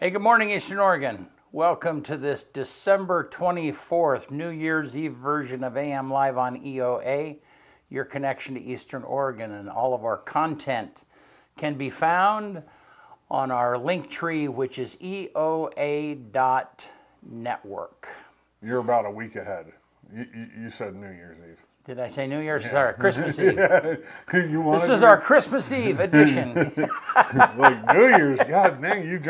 Hey, good morning, Eastern Oregon. Welcome to this December 24th, New Year's Eve version of AM Live on EOA, your connection to Eastern Oregon, and all of our content can be found on our link tree, which is eoa.network. You're about a week ahead. You said New Year's Eve. Did I say New Year's? Yeah. Sorry, Christmas Eve. This is our Christmas Eve edition. Like New Year's, God dang, you.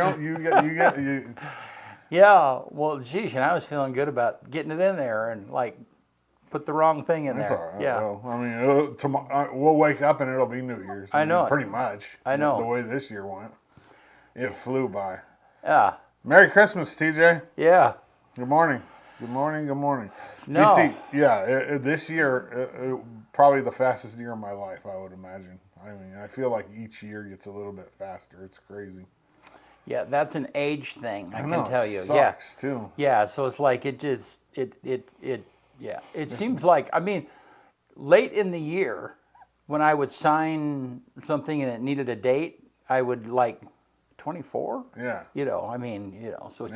Yeah, well, geez, and I was feeling good about getting it in there and like put the wrong thing in there. That's all right. Yeah. Well, I mean, tomorrow we'll wake up and it'll be New Year's. I know. Pretty much. I know. The way this year went, it flew by. Yeah. Merry Christmas, TJ. Yeah. Good morning. Good morning. Good morning. No. You see, this year, probably the fastest year of my life, I would imagine. I mean, I feel like each year gets a little bit faster. It's crazy. Yeah, that's an age thing, I know, can tell you. It sucks, too. Yeah, so it's like it seems like, I mean, late in the year, when I would sign something and it needed a date, I would like 24? Yeah. So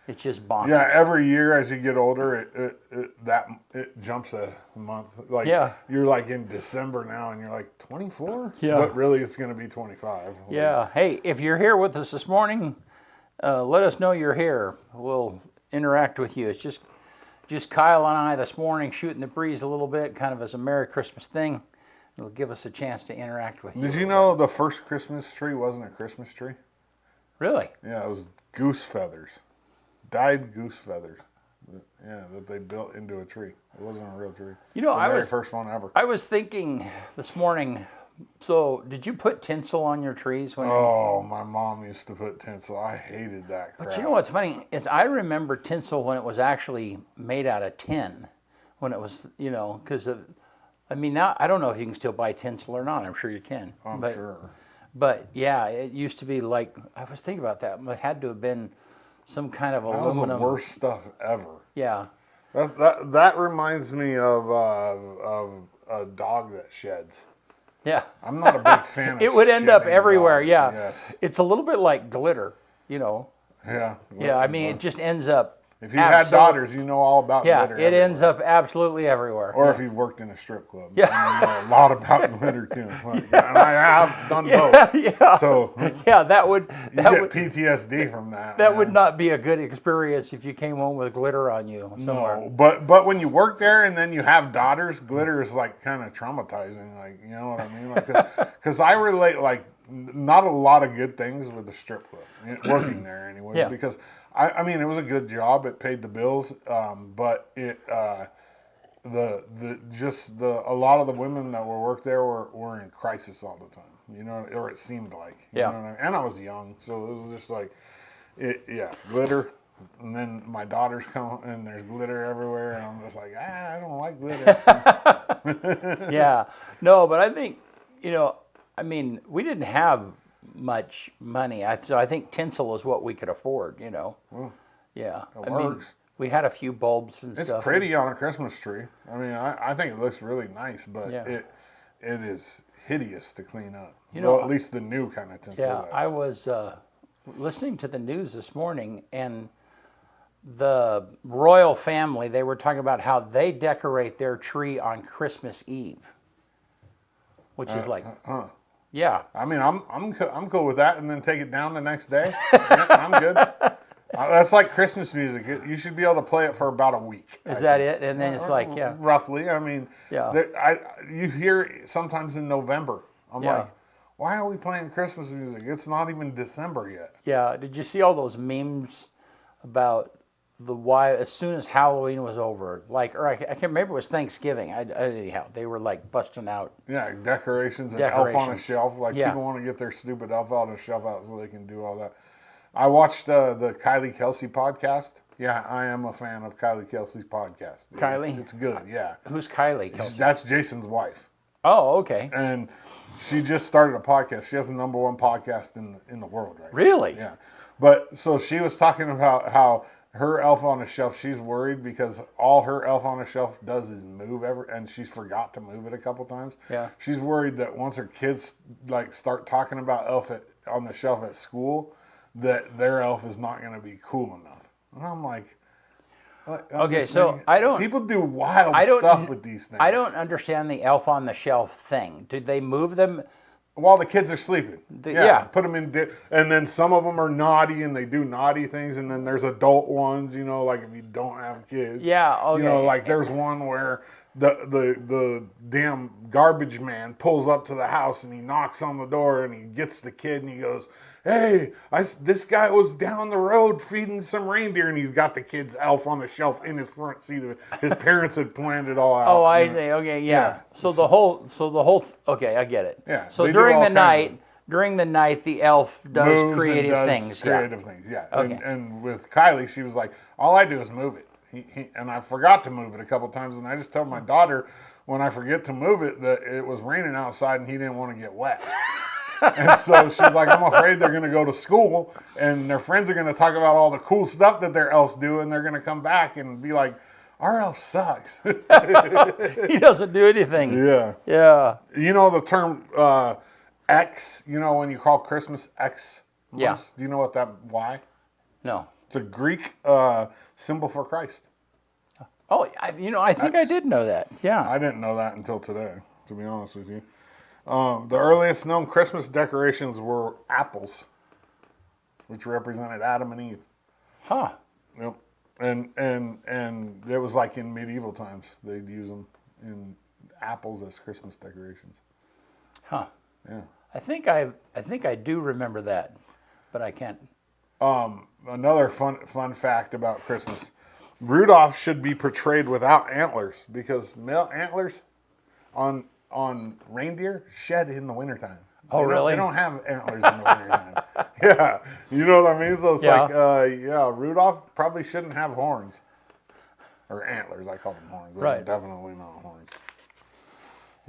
it's just bonkers. Yeah, every year as you get older, it jumps a month. Like you're like in December now, and you're like 24. Yeah, but really it's going to be 25. Yeah. Hey, if you're here with us this morning, let us know you're here. We'll interact with you. It's just Kyle and I this morning shooting the breeze a little bit, kind of as a Merry Christmas thing. It'll give us a chance to interact with you. Did you know the first Christmas tree wasn't a Christmas tree? Really? Yeah, it was goose feathers. Dyed goose feathers, that they built into a tree. It wasn't a real tree. You know, the very first one ever. I was thinking this morning. So, did you put tinsel on your trees when? Oh, my mom used to put tinsel. I hated that crap. But you know what's funny is I remember tinsel when it was actually made out of tin, when it was because I mean now I don't know if you can still buy tinsel or not. I'm sure you can. I'm sure. But yeah, it used to be like I was thinking about that. It had to have been some kind of aluminum. That was the worst stuff ever. Yeah. That reminds me of a dog that sheds. Yeah. I'm not a big fan of it would end up everywhere, dogs. yeah. Yes. It's a little bit like glitter, Yeah. Yeah, I mean, it just ends up. If you had daughters, you know all about glitter. Yeah, it ends up absolutely everywhere. Or if you've worked in a strip club. Yeah. You know a lot about glitter, too. And I have done both. Yeah. So that would get PTSD from that. That would not be a good experience if you came home with glitter on you somewhere. No, but when you work there and then you have daughters, glitter is like kind of traumatizing. Like, you know what I mean? Because I relate like not a lot of good things with the strip club, working there anyway. Yeah. Because I mean, it was a good job. It paid the bills, but it a lot of the women that worked there were in crisis all the time. Or it seemed like. You know what I mean? And I was young, so it was just like, glitter. And then my daughters come and there's glitter everywhere, and I'm just like, I don't like glitter. Yeah, no, but I think I mean, we didn't have much money. So I think tinsel is what we could afford, Well, Yeah. It works. We had a few bulbs and stuff. It's pretty on a Christmas tree. I mean, I think it looks really nice, but it is hideous to clean up. At least the new kind of tinsel. Yeah, I was listening to the news this morning, and the royal family, they were talking about how they decorate their tree on Christmas Eve, which is like... Yeah. I mean, I'm cool with that, and then take it down the next day. Yeah, I'm good. That's like Christmas music. You should be able to play it for about a week. Is that it? And then it's like, roughly. I mean, yeah. You hear it sometimes in November. I'm like, why are we playing Christmas music? It's not even December yet. Yeah. Did you see all those memes about why as soon as Halloween was over, like, or I can't remember, it was Thanksgiving. Anyhow, they were like busting out. Yeah, decorations and elf on a shelf. Like people want to get their stupid elf on a shelf out so they can do all that. I watched the Kylie Kelsey podcast. Yeah, I am a fan of Kylie Kelsey's podcast. Kylie? It's good, yeah. Who's Kylie Kelsey? That's Jason's wife. Oh, okay. And she just started a podcast. She has the #1 podcast in the world right now. Really? Yeah. But so she was talking about how her elf on a shelf, she's worried because all her elf on a shelf does is move and she's forgot to move it a couple times. Yeah. She's worried that once her kids like start talking about elf on the shelf at school, that their elf is not going to be cool enough. And I'm like, okay, so I don't. People do wild stuff with these things. I don't understand the elf on the shelf thing. Did they move them? While the kids are sleeping. Yeah. Put them in, and then some of them are naughty and they do naughty things. And then there's adult ones, you know, like if you don't have kids. Yeah, okay. You know, like there's one where the damn garbage man pulls up to the house and he knocks on the door and he gets the kid and he goes, hey, this guy was down the road feeding some reindeer, and he's got the kid's elf on the shelf in his front seat. His parents had planned it all out. Oh, I see. Okay, yeah. So the whole. Okay, I get it. Yeah. So during the night, the elf does creative things. Creative things, yeah. Okay. And with Kylie, she was like, all I do is move it. And I forgot to move it a couple times, and I just told my daughter when I forget to move it that it was raining outside and he didn't want to get wet. And so she's like, I'm afraid they're going to go to school and their friends are going to talk about all the cool stuff that their elves do, and they're going to come back and be like, our elf sucks. He doesn't do anything. Yeah. Yeah. You know the term X, you know when you call Christmas X? Yeah. Do you know why? No. It's a Greek symbol for Christ. Oh, I think I did know that. Yeah. I didn't know that until today, to be honest with you. The earliest known Christmas decorations were apples, which represented Adam and Eve. Huh. Yep. And it was like in medieval times. They'd use them in apples as Christmas decorations. Huh. Yeah. I think I do remember that, but I can't. Another fun fact about Christmas. Rudolph should be portrayed without antlers because male antlers on reindeer shed in the wintertime. Oh, really? They don't have antlers in the wintertime. Yeah. You know what I mean? So it's Rudolph probably shouldn't have horns. Or antlers, I call them horns. Right. Definitely not horns.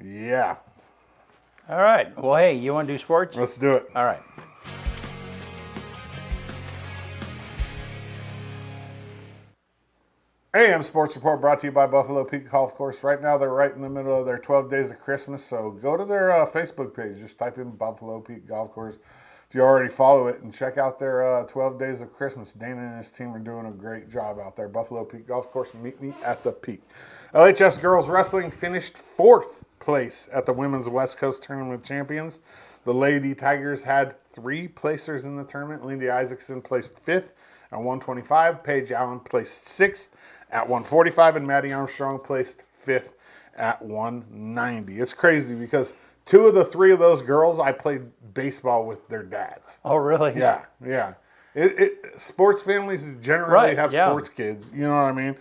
Yeah. All right. Well, hey, you want to do sports? Let's do it. All right. AM Sports Report brought to you by Buffalo Peak Golf Course. Right now, they're right in the middle of their 12 days of Christmas, so go to their Facebook page. Just type in Buffalo Peak Golf Course if you already follow it, and check out their 12 days of Christmas. Dana and his team are doing a great job out there. Buffalo Peak Golf Course, meet me at the peak. LHS Girls Wrestling finished 4th place at the Women's West Coast Tournament of Champions. The Lady Tigers had 3 placers in the tournament. Lindy Isaacson placed 5th at 125. Paige Allen placed 6th at 145, and Maddie Armstrong placed 5th at 190. It's crazy because 2 of the 3 of those girls I played baseball with their dads. Oh, really? Yeah. Sports families generally have sports kids. You know what I mean?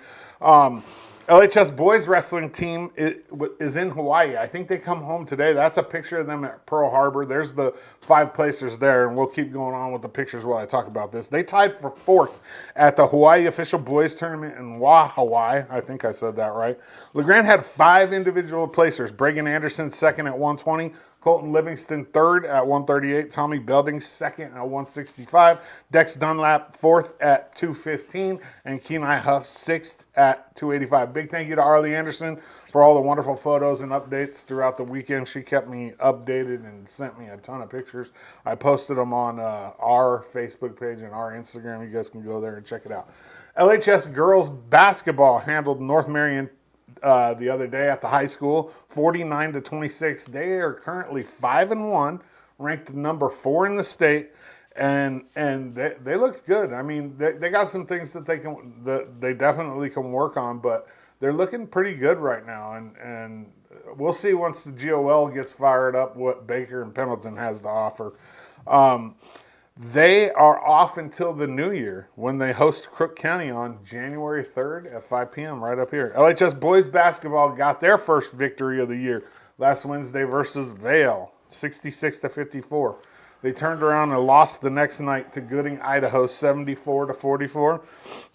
LHS boys wrestling team is in Hawaii. I think they come home today. That's a picture of them at Pearl Harbor. There's the 5 placers there, and we'll keep going on with the pictures while I talk about this. They tied for 4th at the Hawaii official boys tournament in Hawaii. I think I said that right. LeGrand had 5 individual placers. Bregan Anderson 2nd at 120. Colton Livingston 3rd at 138. Tommy Belding 2nd at 165. Dex Dunlap 4th at 215. And Kenai Huff 6th at 285. Big thank you to Arlie Anderson for all the wonderful photos and updates throughout the weekend. She kept me updated and sent me a ton of pictures. I posted them on our Facebook page and our Instagram. You guys can go there and check it out. LHS girls basketball handled North Marion the other day at the high school, 49-26. They are currently 5-1, ranked number 4 in the state, and they look good. I mean, they got some things that they definitely can work on, but they're looking pretty good right now. And we'll see once the GOL gets fired up what Baker and Pendleton has to offer. They are off until the new year when they host Crook County on January 3rd at 5 p.m. right up here. LHS boys basketball got their first victory of the year last Wednesday versus Vail, 66-54. They turned around and lost the next night to Gooding, Idaho, 74-44.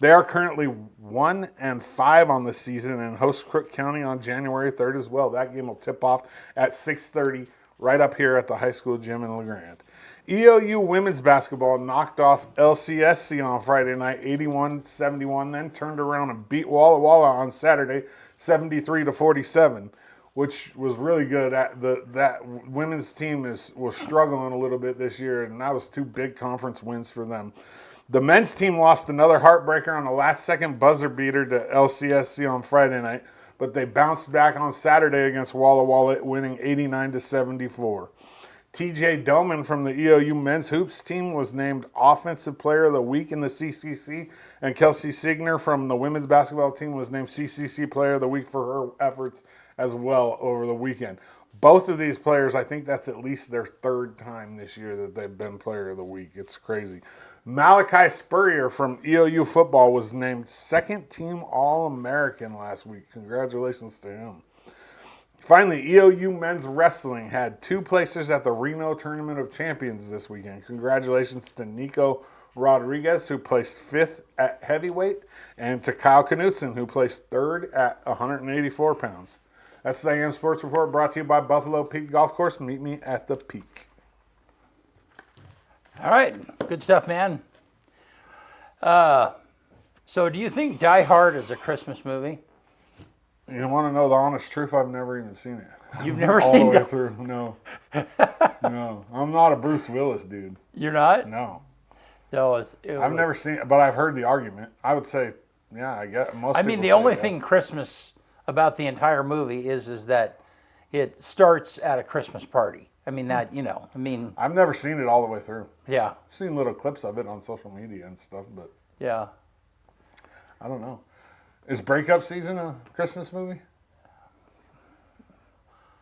They are currently 1-5 on the season and host Crook County on January 3rd as well. That game will tip off at 6:30 right up here at the high school gym in LeGrand. EOU women's basketball knocked off LCSC on Friday night, 81-71, then turned around and beat Walla Walla on Saturday, 73-47. which was really good. That women's team was struggling a little bit this year, and that was 2 big conference wins for them. The men's team lost another heartbreaker on the last-second buzzer beater to LCSC on Friday night, but they bounced back on Saturday against Walla Walla, winning 89-74. TJ Doman from the EOU men's hoops team was named Offensive Player of the Week in the CCC, and Kelsey Signer from the women's basketball team was named CCC Player of the Week for her efforts as well over the weekend. Both of these players, I think that's at least their 3rd time this year that they've been Player of the Week. It's crazy. Malachi Spurrier from EOU football was named 2nd team All-American last week. Congratulations to him. Finally, EOU men's wrestling had 2 places at the Reno Tournament of Champions this weekend. Congratulations to Nico Rodriguez, who placed 5th at heavyweight, and to Kyle Knutson, who placed 3rd at 184 pounds. That's the AM Sports Report, brought to you by Buffalo Peak Golf Course. Meet me at the Peak. All right. Good stuff, man. So do you think Die Hard is a Christmas movie? You want to know the honest truth? I've never even seen it. You've never all seen the way through? No. No. I'm not a Bruce Willis dude. You're not? No. No, I've never seen it, but I've heard the argument. I would say, yeah, I guess most I mean, people the say only yes. thing Christmas about the entire movie is that it starts at a Christmas party. I mean, that, you know, I mean, I've never seen it all the way through. yeah, I've seen little clips of it on social media and stuff, but yeah. I don't know. Is Breakup Season a Christmas movie?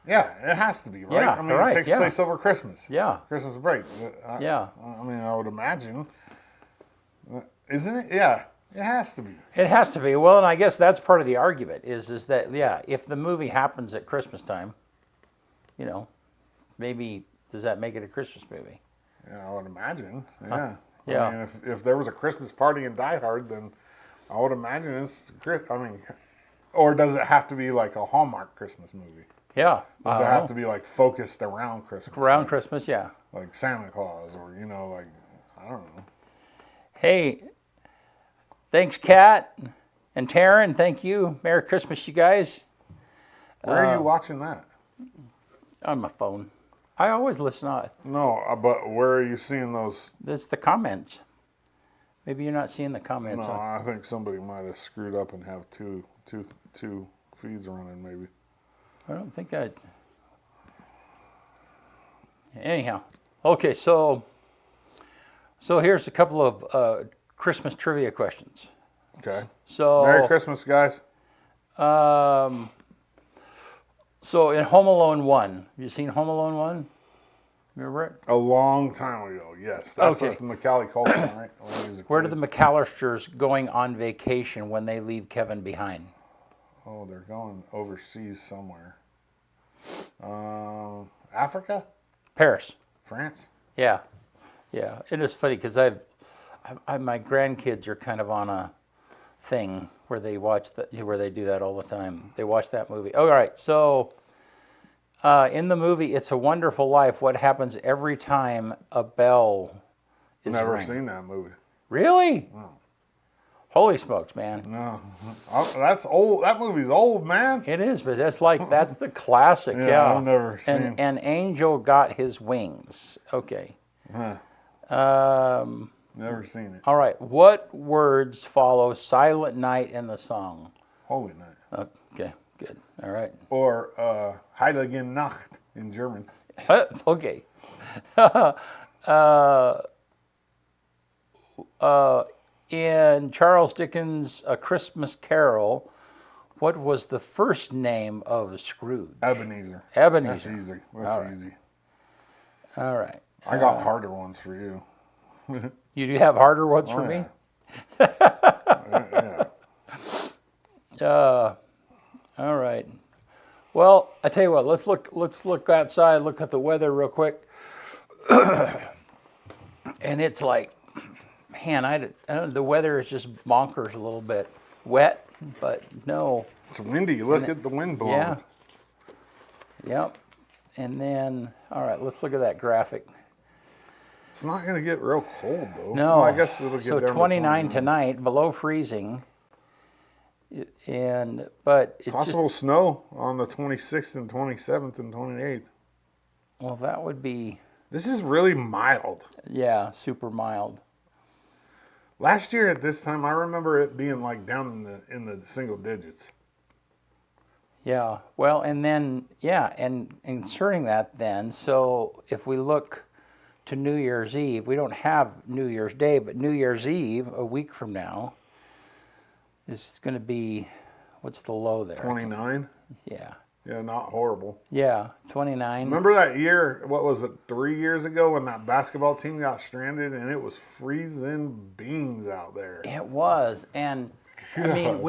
Yeah, it has to be, right? Yeah, I mean, right, it takes yeah. place over Christmas. Yeah. Christmas break. Yeah. I mean, I would imagine. Isn't it? Yeah, it has to be. It has to be. Well, and I guess that's part of the argument is that, yeah, if the movie happens at Christmas time, you know, maybe does that make it a Christmas movie? Yeah, I would imagine. Yeah. Yeah. I mean, if there was a Christmas party in Die Hard, then I would imagine it's, I mean, or does it have to be like a Hallmark Christmas movie? Yeah. Does it have to be like focused around Christmas? Around Christmas, yeah. Like Santa Claus, or, you know, like, I don't know. Hey, thanks, Kat and Taryn. Thank you. Merry Christmas, you guys. Where are you watching that? On my phone. I always listen on it. No, but where are you seeing those? It's the comments. Maybe you're not seeing the comments. No, I think somebody might have screwed up and have two feeds running, maybe. I don't think I... Anyhow. Okay, so here's a couple of Christmas trivia questions. Okay. So Merry Christmas, guys. So in Home Alone 1, have you seen Home Alone 1? Remember it? A long time ago, yes. That's Okay. with Macaulay Culkin, right? When he was a Where kid. are the McAllisters going on vacation when they leave Kevin behind? Oh, they're going overseas somewhere. Africa? Paris. France? Yeah. Yeah. It is funny because my grandkids are kind of on a thing where they watch where they do that all the time. They watch that movie. All right. So in the movie It's a Wonderful Life, what happens every time a bell is Never rang? seen that movie. Really? No. Holy smokes, man. No. That's old. That movie's old, man. It is, but that's the classic. Yeah. I've never seen. An angel got his wings. Okay. Huh. Never seen it. All right. What words follow Silent Night in the song? Holy Night. Okay, good. All right. Or Heilige Nacht in German. Okay. In Charles Dickens' A Christmas Carol, what was the first name of Scrooge? Ebenezer. Ebenezer. That's easy. That's All right. easy. All right. I got harder ones for you. You do have harder ones for yeah. me? Yeah. All right. Well, I tell you what. Let's look outside. Look at the weather real quick. And it's like, man, I don't know, the weather is just bonkers a little bit. Wet, but no. It's windy. Look at the wind blowing. Yeah. Yep. And then, all right, let's look at that graphic. It's not going to get real cold, though. No. Well, I guess it'll get so down to 29 tonight, below freezing. But it Possible snow on the 26th and 27th and 28th. Well, that would be. This is really mild. Yeah, super mild. Last year at this time, I remember it being like down in the single digits. Yeah. Well, and then and inserting that then, so if we look to New Year's Eve, we don't have New Year's Day, but New Year's Eve, a week from now, is going to be, what's the low there? 29. Yeah. Yeah, not horrible. Yeah, 29. Remember that year, what was it, 3 years ago when that basketball team got stranded and it was freezing beans out there? It was. And I mean,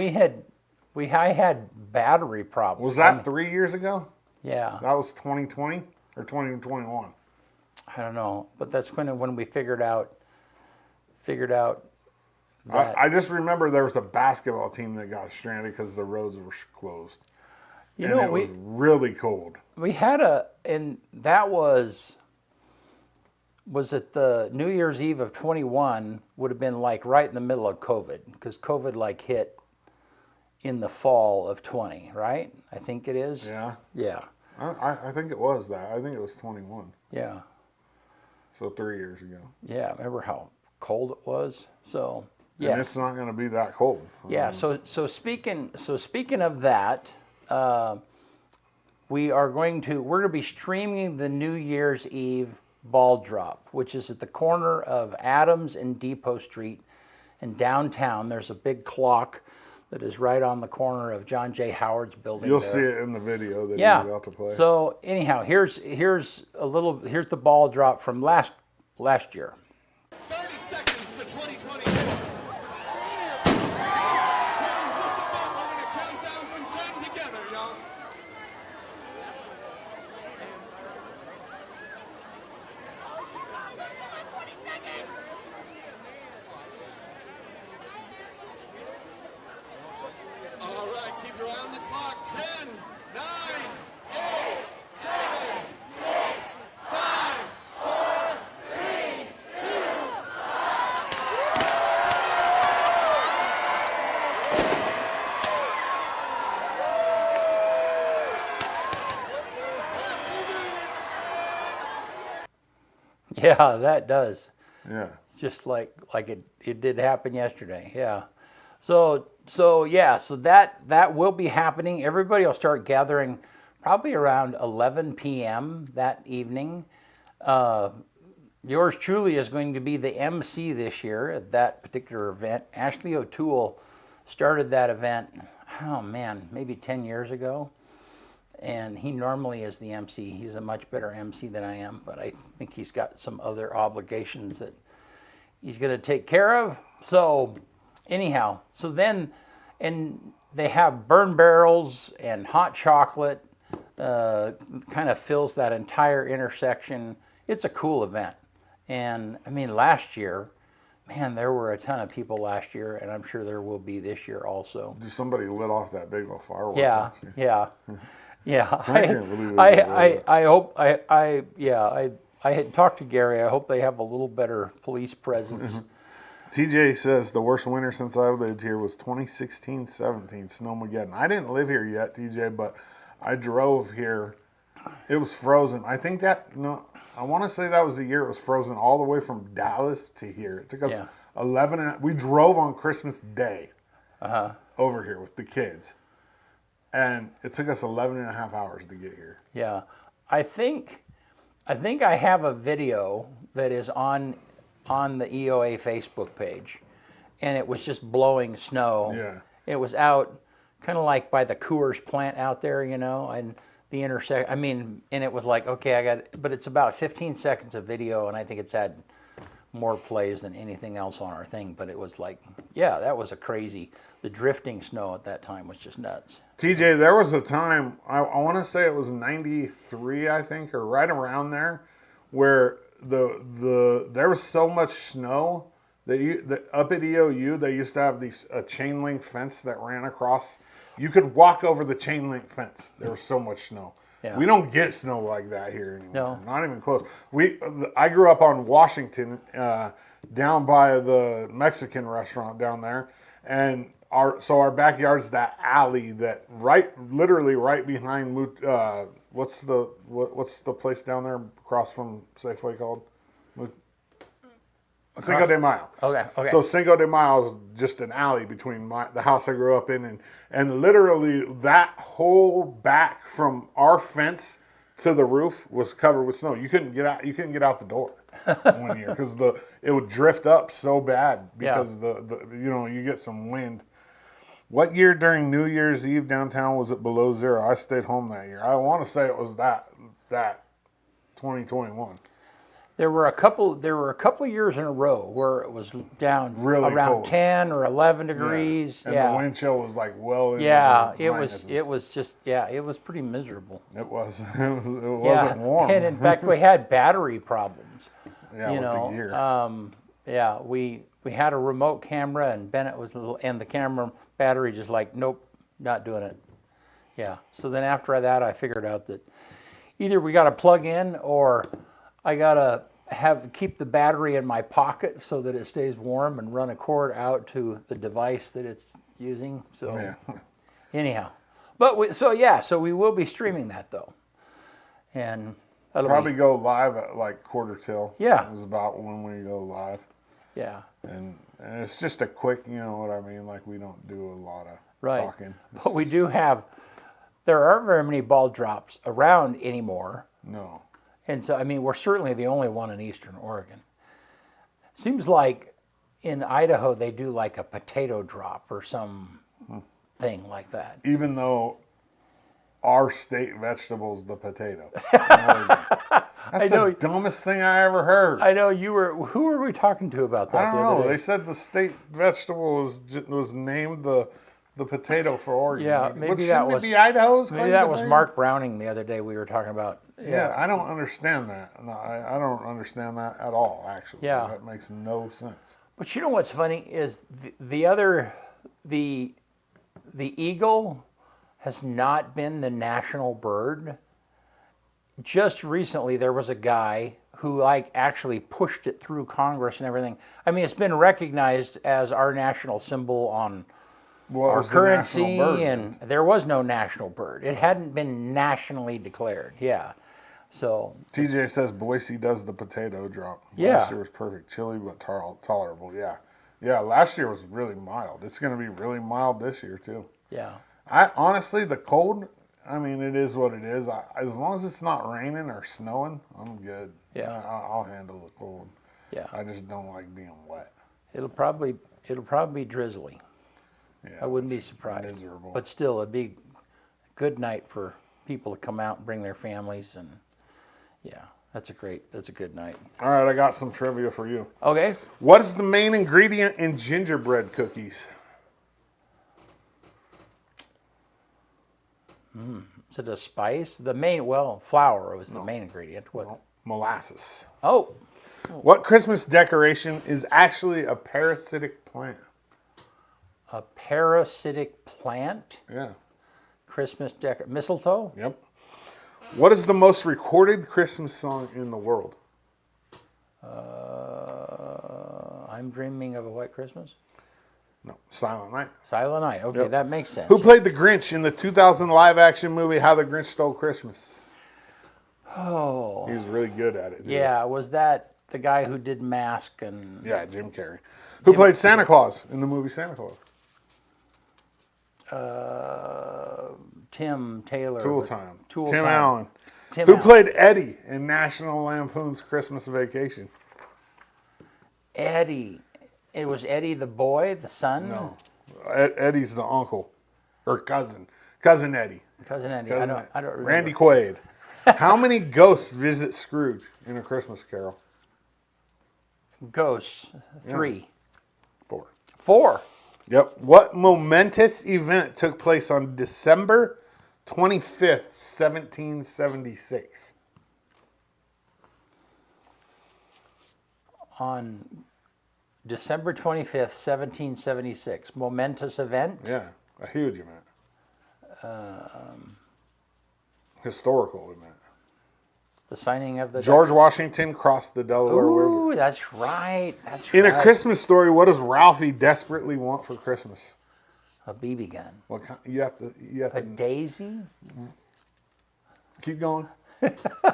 I had battery problems. Was that 3 years ago? Yeah. That was 2020 or 2021? I don't know, but that's when we figured out that. I just remember there was a basketball team that got stranded because the roads were closed. It was really cold. We had and that was it the New Year's Eve of 21 would have been like right in the middle of COVID, because COVID like hit in the fall of 20, right? I think it is. Yeah. Yeah. I think it was that. I think it was 21. Yeah. So 3 years ago. Yeah. Remember how cold it was? So yeah. And it's not going to be that cold. Yeah. So speaking of that, we're going to be streaming the New Year's Eve ball drop, which is at the corner of Adams and Depot Street in downtown. There's a big clock that is right on the corner of John J. Howard's building. You'll there. see it in the video that you're about to play. So anyhow, here's the ball drop from last year. 30 seconds to 2020. Just about, we're going to count down from 10 together, y'all. All right, keep your eye on the clock. 10, 9, 8, 7, 6, 5, 4, 3, 2. Yeah, that does. Yeah. Just like it did happen yesterday. Yeah. So that will be happening. Everybody will start gathering probably around 11 p.m. that evening. Yours truly is going to be the MC this year at that particular event. Ashley O'Toole started that event, oh man, maybe 10 years ago. And he normally is the MC. He's a much better MC than I am, but I think he's got some other obligations that he's going to take care of. So anyhow, so then, and they have burn barrels and hot chocolate, kind of fills that entire intersection. It's a cool event. And I mean, last year, man, there were a ton of people last year, and I'm sure there will be this year also. Somebody lit off that big old firework. Yeah, yeah. Yeah, I I had talked to Gary. I hope they have a little better police presence. TJ says the worst winter since I lived here was 2016-17, Snowmageddon. I didn't live here yet, TJ, but I drove here. It was frozen. I think I want to say that was the year it was frozen all the way from Dallas to here. It took us 11, we drove on Christmas Day over here with the kids. And it took us 11 and a half hours to get here. Yeah. I think I have a video that is on the EOA Facebook page, and it was just blowing snow. Yeah. It was out kind of like by the Coors plant out there, and the intersection. I mean, and it was like, okay, but it's about 15 seconds of video, and I think it's had more plays than anything else on our thing. But it was like, yeah, that was the drifting snow at that time was just nuts. TJ, there was a time, I want to say it was 93, I think, or right around there, where there was so much snow that up at EOU, they used to have a chain link fence that ran across. You could walk over the chain link fence. There was so much snow. Yeah. We don't get snow like that here anymore. No. Not even close. I grew up on Washington, down by the Mexican restaurant down there, and our backyard's that alley that literally right behind what's the place down there across from Safeway called? Cinco de Mayo. Okay. So Cinco de Mayo is just an alley between the house I grew up in, and literally that whole back from our fence to the roof was covered with snow. You couldn't get out. You couldn't get out the door one year because it would drift up so bad because you get some wind. What year during New Year's Eve downtown was it below zero? I stayed home that year. I want to say it was that 2021. There were a couple of years in a row where it was down Really around cold. 10 or 11 degrees. And Yeah. the wind chill was like well into the it minuses. was pretty miserable. It wasn't warm. And in fact, we had battery problems. Yeah, you with know, the gear. we had a remote camera, and Bennett and the camera battery just like, nope, not doing it. Yeah. So then after that, I figured out that either we got to plug in or I got to keep the battery in my pocket so that it stays warm and run a cord out to the device that it's using. So anyhow, so we will be streaming that though, and that'll Probably go live at like quarter till. Yeah. Is about when we go live. Yeah. And it's just a quick, you know what I mean? Like we don't do a lot of talking. But we do there aren't very many ball drops around anymore. No. And so, I mean, we're certainly the only one in Eastern Oregon. Seems like in Idaho they do like a potato drop or some thing like that. Even though our state vegetable is the potato. That's the dumbest thing I ever heard. I know who were we talking to about that I don't the other know. day? They said the state vegetable was named the potato for Oregon. Yeah, maybe that was it be Idaho's. Maybe that was Mark Browning the other day we were talking about. Yeah, I don't understand that. No, I don't understand that at all. Actually, Yeah. that makes no sense. But you know what's funny is the eagle has not been the national bird. Just recently, there was a guy who actually pushed it through Congress and everything. I mean, it's been recognized as our national symbol on our currency, and there was no national bird. It hadn't been nationally declared. Yeah. So TJ says Boise does the potato drop. Yeah. Last year was perfect, chilly but tolerable. Yeah. Yeah, last year was really mild. It's going to be really mild this year too. yeah. I honestly, the cold, I mean, it is what it is. As long as it's not raining or snowing, I'm good. Yeah. I'll handle the cold. Yeah. I just don't like being wet. It'll probably be drizzly. Yeah, I wouldn't be surprised. miserable. But still, it'd be a good night for people to come out and bring their families, and yeah, that's a good night. All right, I got some trivia for you. Okay. What is the main ingredient in gingerbread cookies? Is it a spice? Flour was the main ingredient. What? Molasses. Oh, What Christmas decoration is actually a parasitic plant? a parasitic plant. Yeah. Christmas mistletoe. Yep. What is the most recorded Christmas song in the world? I'm dreaming of a white Christmas. No, Silent Night. Silent Night. Okay, Yep. that makes sense. Who played the Grinch in the 2000 live-action movie How the Grinch Stole Christmas? Oh, He was really good at it. Too. yeah. Was that the guy who did Mask and? Yeah, Jim Carrey. Who played Santa Claus in the movie Santa Claus? Tim Taylor. Tool but- Time. Tool Tim Time. Allen. Tim Who Allen. played Eddie in National Lampoon's Christmas Vacation? Eddie. It was Eddie the boy, the son. No. Eddie's the uncle. Or cousin. Cousin Eddie. Cousin Eddie. Cousin I don't remember. Randy Quaid. How many ghosts visit Scrooge in A Christmas Carol? Ghosts. 3. 4. 4. Yep. What momentous event took place on December 25th, 1776? On December 25th, 1776. Momentous event. Yeah, a huge event. Historical event. The signing of the George Washington crossed the Delaware River. Ooh, that's right. That's In right. A Christmas Story, what does Ralphie desperately want for Christmas? A BB gun. What kind? You have to A daisy? keep going.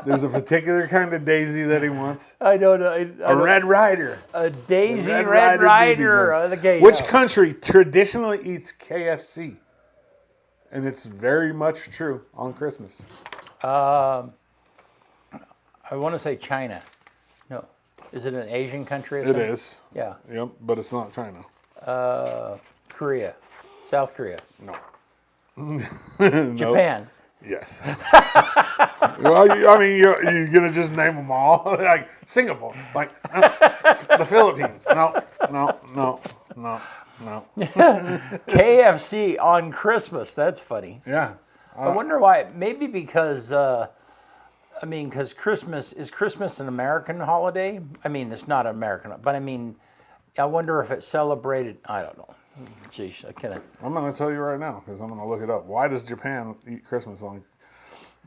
There's a particular kind of daisy that he wants. I don't know. A Red Ryder. A daisy Red Red Ryder Ryder. BB gun. Which country traditionally eats KFC? And it's very much true on Christmas. I want to say China. No. Is it an Asian country or It something? is. Yeah. Yep, but it's not China. Korea. South Korea. No. Japan. Yes. Well, I mean, you're going to just name them all? Like Singapore. Like, the Philippines. No. KFC on Christmas. That's funny. Yeah. I wonder why. Maybe because, because is Christmas an American holiday? I mean, it's not American, but I mean, I wonder if it's celebrated. I don't know. Jeez, I kind of. I'm going to tell you right now because I'm going to look it up. Why does Japan eat Christmas on?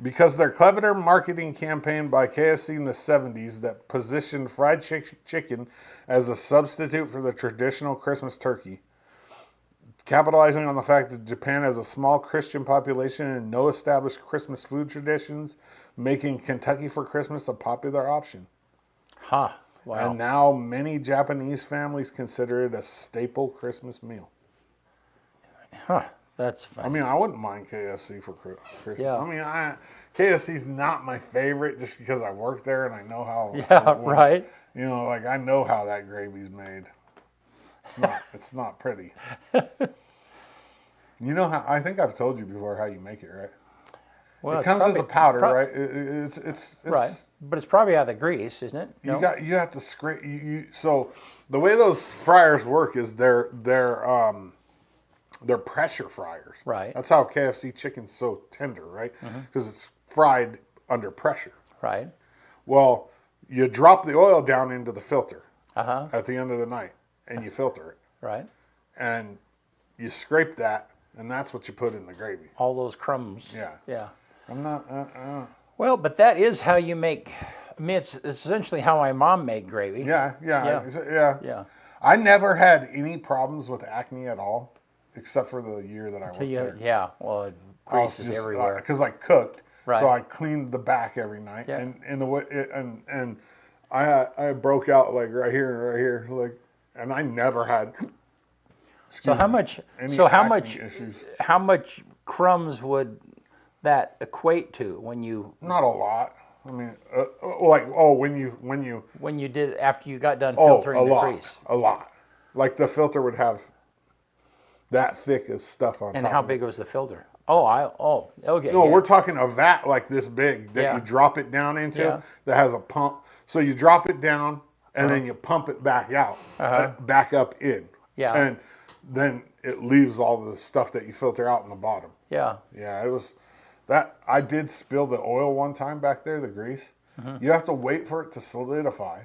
Because their clever marketing campaign by KFC in the 70s that positioned fried chicken as a substitute for the traditional Christmas turkey. Capitalizing on the fact that Japan has a small Christian population and no established Christmas food traditions, making Kentucky for Christmas a popular option. Huh. Wow. And now many Japanese families consider it a staple Christmas meal. Huh. That's funny. I mean, I wouldn't mind KFC for Christmas. Yeah. I mean, KFC's not my favorite just because I work there and I know how. Right. You know, like I know how that gravy's made. It's not pretty. You know how? I think I've told you before how you make it, right? Well, it comes as a powder, right? It's right, but it's probably out of the grease, isn't it? No? You have to scrape. So the way those fryers work is they're pressure fryers. Right. That's how KFC chicken's so tender, right? Because it's fried under pressure. Right. Well, you drop the oil down into the filter Uh-huh. at the end of the night, and you filter it, Right. and you scrape that, and that's what you put in the gravy. All those crumbs. Yeah. Yeah. I'm not. Well, but that is how you make. I mean, it's essentially how my mom made gravy. Yeah. I never had any problems with acne at all, except for the year that I worked there. Yeah. Well, grease is everywhere. Because I cooked, Right. so I cleaned the back every night, Yeah. and the way and I broke out like right here, like, and I never had. So how much? any So how acne much? issues. How much crumbs would that equate to when you Not a lot. I mean, when you did after you got done filtering the grease? a lot. Like the filter would have that thick as stuff on top. And how of it. big was the filter? Okay. No, yeah. we're talking a vat like this big that Yeah. you drop it down into Yeah. that has a pump. So you drop it down and then you pump it back out, back up in. Yeah. And then it leaves all the stuff that you filter out in the bottom. Yeah. Yeah, it was that. I did spill the oil one time back there, the grease. You have to wait for it to solidify,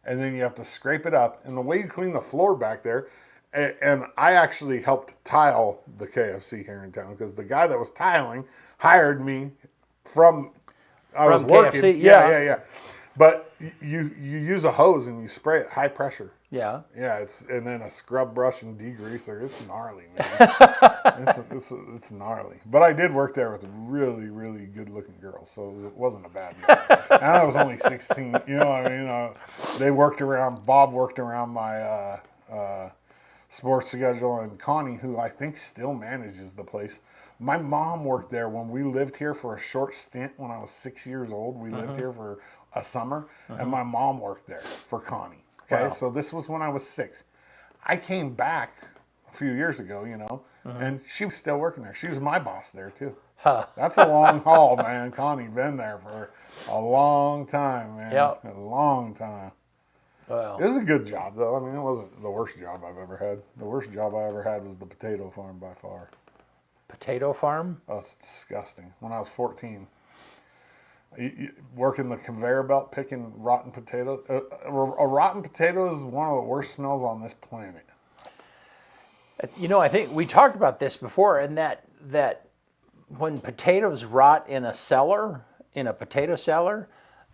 and then you have to scrape it up. And the way you clean the floor back there, and I actually helped tile the KFC here in town because the guy that was tiling hired me from was working. KFC, Yeah. But you use a hose and you spray it high pressure. Yeah. Yeah, and then a scrub brush and degreaser. It's gnarly, man. it's gnarly. But I did work there with really, really good-looking girls, so it wasn't a bad job. And I was only 16. You know what I mean? They worked around. Bob worked around my sports schedule, and Connie, who I think still manages the place. My mom worked there when we lived here for a short stint when I was 6 years old. We lived here for a summer, and my mom worked there for Connie. Okay, Wow. so this was when I was 6. I came back a few years ago, and she was still working there. She was my boss there too. Huh. That's a long haul, man. Connie been there for a long time, man. Yep. A long time. Well. It was a good job, though. I mean, it wasn't the worst job I've ever had. The worst job I ever had was the potato farm by far. Potato farm? Oh, it's disgusting. When I was 14. Working the conveyor belt, picking rotten potatoes. A rotten potato is one of the worst smells on this planet. I think we talked about this before, and that when potatoes rot in a potato cellar,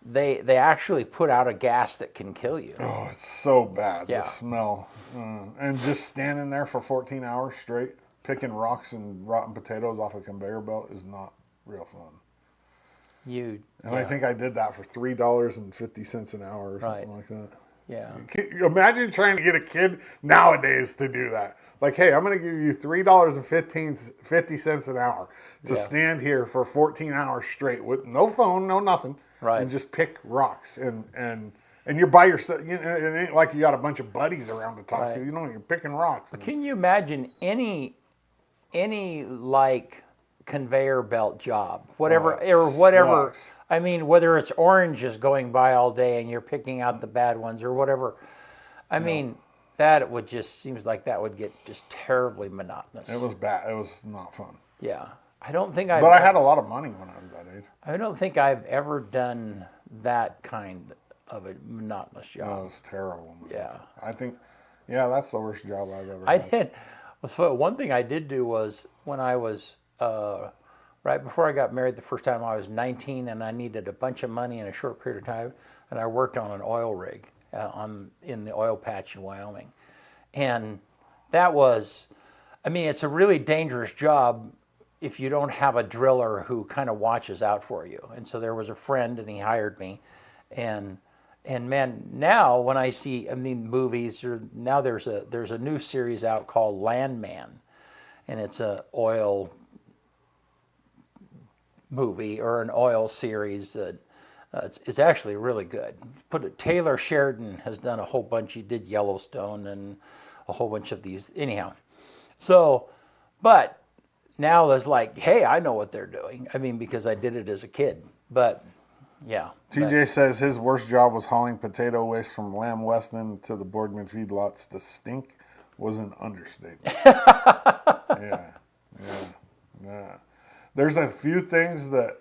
they actually put out a gas that can kill you. Oh, it's so bad, Yeah. the smell. And just standing there for 14 hours straight, picking rocks and rotten potatoes off a conveyor belt is not real fun. I think I did that for $3.50 an hour or something like that. Yeah. Imagine trying to get a kid nowadays to do that. Like, hey, I'm going to give you $3.50 an hour to stand here for 14 hours straight with no phone, no nothing, and just pick rocks. And you're by yourself. It ain't like you got a bunch of buddies around to talk to. You're picking rocks. But can you imagine any like conveyor belt job, whatever or whatever? Sucks. I mean, whether it's oranges going by all day and you're picking out the bad ones or whatever. I mean, that would just seems like that would get just terribly monotonous. It was bad. It was not fun. Yeah, I don't think But I had a lot of money when I was that age. I don't think I've ever done that kind of a monotonous job. Oh, it was terrible. Man. Yeah. I think, that's the worst job I've ever I had. did. So one thing I did do was when I was right before I got married the first time, I was 19 and I needed a bunch of money in a short period of time, and I worked on an oil rig in the oil patch in Wyoming, and that was, I mean, it's a really dangerous job if you don't have a driller who kind of watches out for you. And so there was a friend, and he hired me, and man, now when I see, I mean, movies, now there's a new series out called Landman, and it's a oil movie or an oil series that it's actually really good. Taylor Sheridan has done a whole bunch. He did Yellowstone and a whole bunch of these. Anyhow, so, but now there's like, hey, I know what they're doing. I mean, because I did it as a kid. But yeah. TJ says his worst job was hauling potato waste from Lamb Weston to the Boardman feedlots. The stink was an understatement. Yeah. There's a few things that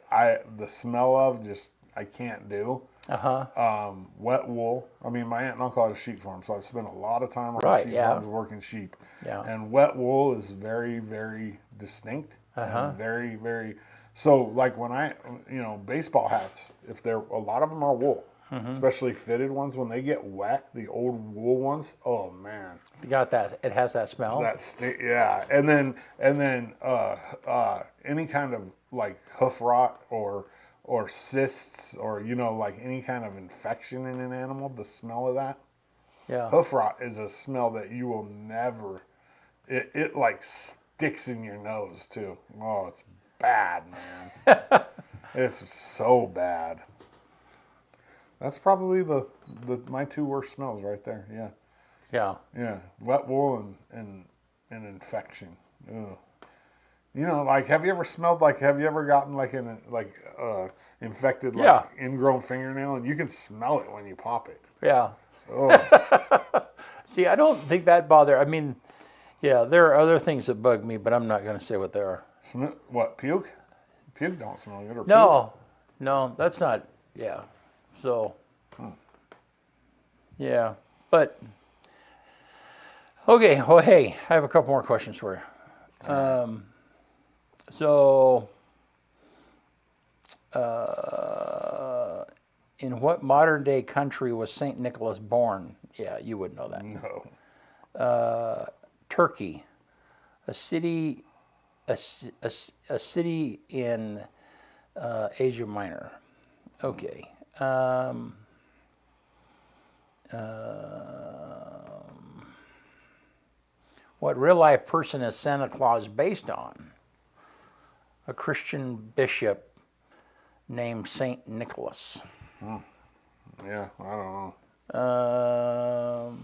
the smell of I can't do. Wet wool. I mean, my aunt and uncle had a sheep farm, so I've spent a lot of time on sheep farms working sheep. Yeah. And wet wool is very, very distinct. And very, very. So, like when baseball hats, a lot of them are wool, especially fitted ones. When they get wet, the old wool ones, oh man, you got that. It has that smell. And then any kind of like hoof rot or cysts or like any kind of infection in an animal, the smell of that. Yeah. Hoof rot is a smell that you will never. It like sticks in your nose too. Oh, it's bad, man. It's so bad. That's probably my two worst smells right there. Yeah. Yeah. Yeah. Wet wool and infection. Ugh. Like, have you ever gotten like infected ingrown fingernail, and you can smell it when you pop it. Yeah. Oh. See, I don't think that bother. I mean, yeah, there are other things that bug me, but I'm not going to say what they are. What, puke? Puke don't smell good. Or no, that's not. Yeah. So. Yeah, but. Okay. Well, hey, I have a couple more questions for you. So, in what modern day country was St. Nicholas born? Yeah, you would know that. No. Turkey, a city in Asia Minor. Okay. What real life person is Santa Claus based on? A Christian bishop named St. Nicholas. Yeah, I don't know.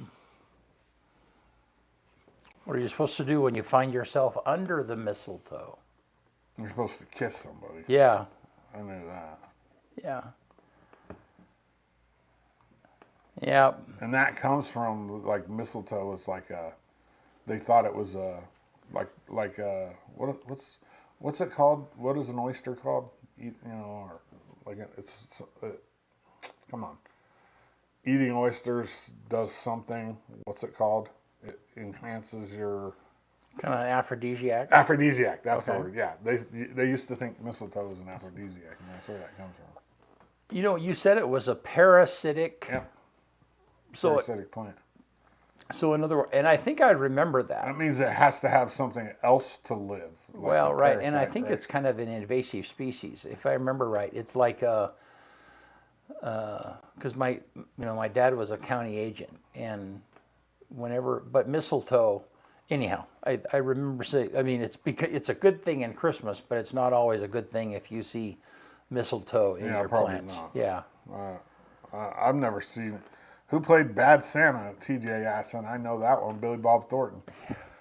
What are you supposed to do when you find yourself under the mistletoe? You're supposed to kiss somebody. Yeah. I knew that. Yeah. Yeah. And that comes from like mistletoe is like they thought it was what's it called? What is an oyster called? Or like come on. Eating oysters does something. What's it called? It enhances your kind of an aphrodisiac. Aphrodisiac. That's the word. Yeah. They used to think mistletoe was an aphrodisiac, and that's where that comes from. You said it was a parasitic. Yeah. So parasitic plant. So in other words, and I think I remember that. That means it has to have something else to live. Like Well, the right, and I parasite, think right? it's kind of an invasive species, if I remember right. It's like because my dad was a county agent, and but mistletoe. Anyhow, I remember saying, I mean, it's because it's a good thing in Christmas, but it's not always a good thing if you see mistletoe in your probably plants. not. Yeah. I've never seen it. Who played Bad Santa? TJ asked, and I know that one, Billy Bob Thornton.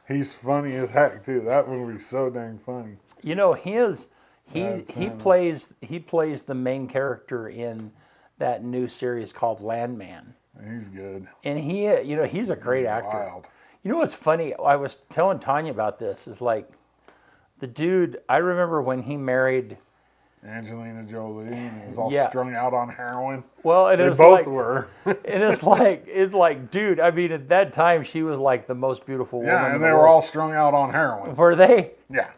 He's funny as heck too. That movie's so dang funny. You know, Bad he Santa. plays the main character in that new series called Landman. He's good. And he's a great actor. Wild. You know what's funny? I was telling Tanya about this. Is like the dude. I remember when he married. Angelina Jolie, and he was all Yeah. strung out on heroin. Well, and it They was both like, were. and it's like, dude. I mean, at that time, she was like the most beautiful woman. Yeah, in and the they were world. all strung out on heroin. Were they? Yeah.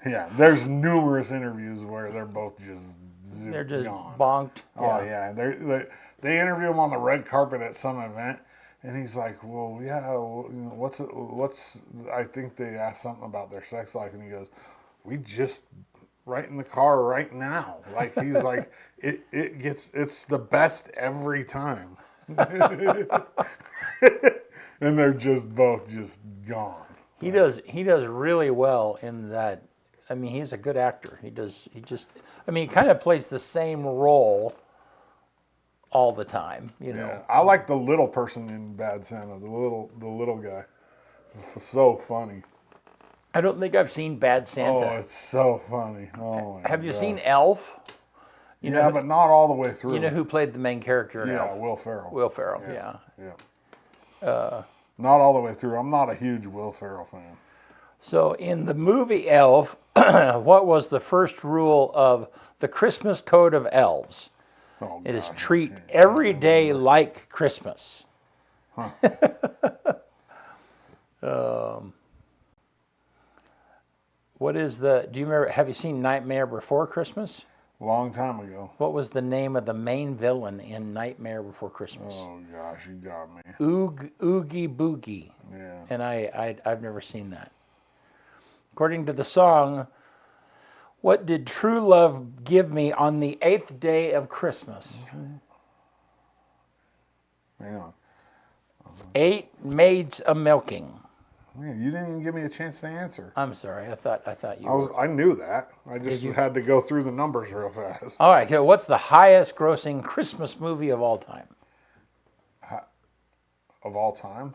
Yeah, there's numerous interviews where they're both just They're just gone. bonked. Oh yeah, they interview him on the red carpet at some event, and he's like, "Well, yeah, well, you know, what's?" I think they asked something about their sex life, and he goes, "We just right in the car right now." Like he's like, it's the best every time, and they're just both just gone. He does really well in that. I mean, he's a good actor. He kind of plays the same role all the time, you know. Yeah, I like the little person in Bad Santa, the little guy. So funny. I don't think I've seen Bad Santa. Oh, it's so funny. Oh my Have you gosh. seen Elf? Yeah, but not all the way through. You know who played the main character in Yeah, Elf? Will Ferrell. Will Ferrell, yeah. Yeah. Not all the way through. I'm not a huge Will Ferrell fan. So in the movie Elf, what was the first rule of the Christmas Code of Elves? Oh, It is gosh. treat every day like Christmas. What is do you remember, have you seen Nightmare Before Christmas? Long time ago. What was the name of the main villain in Nightmare Before Christmas? Oh gosh, you got me. Oogie Boogie. Yeah. And I've never seen that. According to the song, what did true love give me on the 8th day of Christmas? Hang on. 8 maids a milking. Man, you didn't even give me a chance to answer. I'm sorry, I thought you were. I knew that. I just had to go through the numbers real fast. All right, okay, what's the highest grossing Christmas movie of all time? Of all time?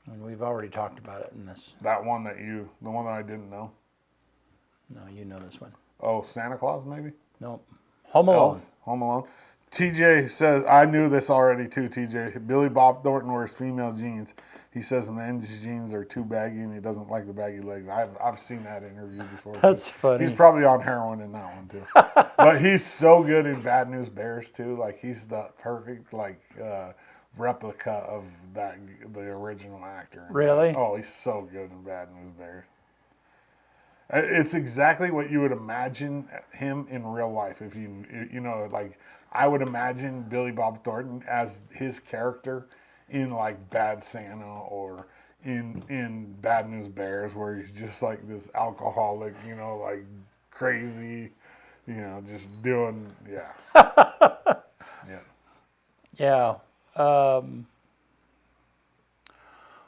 And we've already talked about it in this. The one that I didn't know. No, you know this one. Oh, Santa Claus maybe? Nope. Home Alone. Elf, Home Alone. TJ says, I knew this already too, TJ. Billy Bob Thornton wears female jeans. He says men's jeans are too baggy and he doesn't like the baggy legs. I've seen that interview before. That's funny. He's probably on heroin in that one too. But he's so good in Bad News Bears too. Like he's the perfect replica of the original actor. Really? Oh, he's so good in Bad News Bears. It's exactly what you would imagine him in real life. If I would imagine Billy Bob Thornton as his character in like Bad Santa or in Bad News Bears, where he's just like this alcoholic, like crazy, just doing, yeah. Yeah.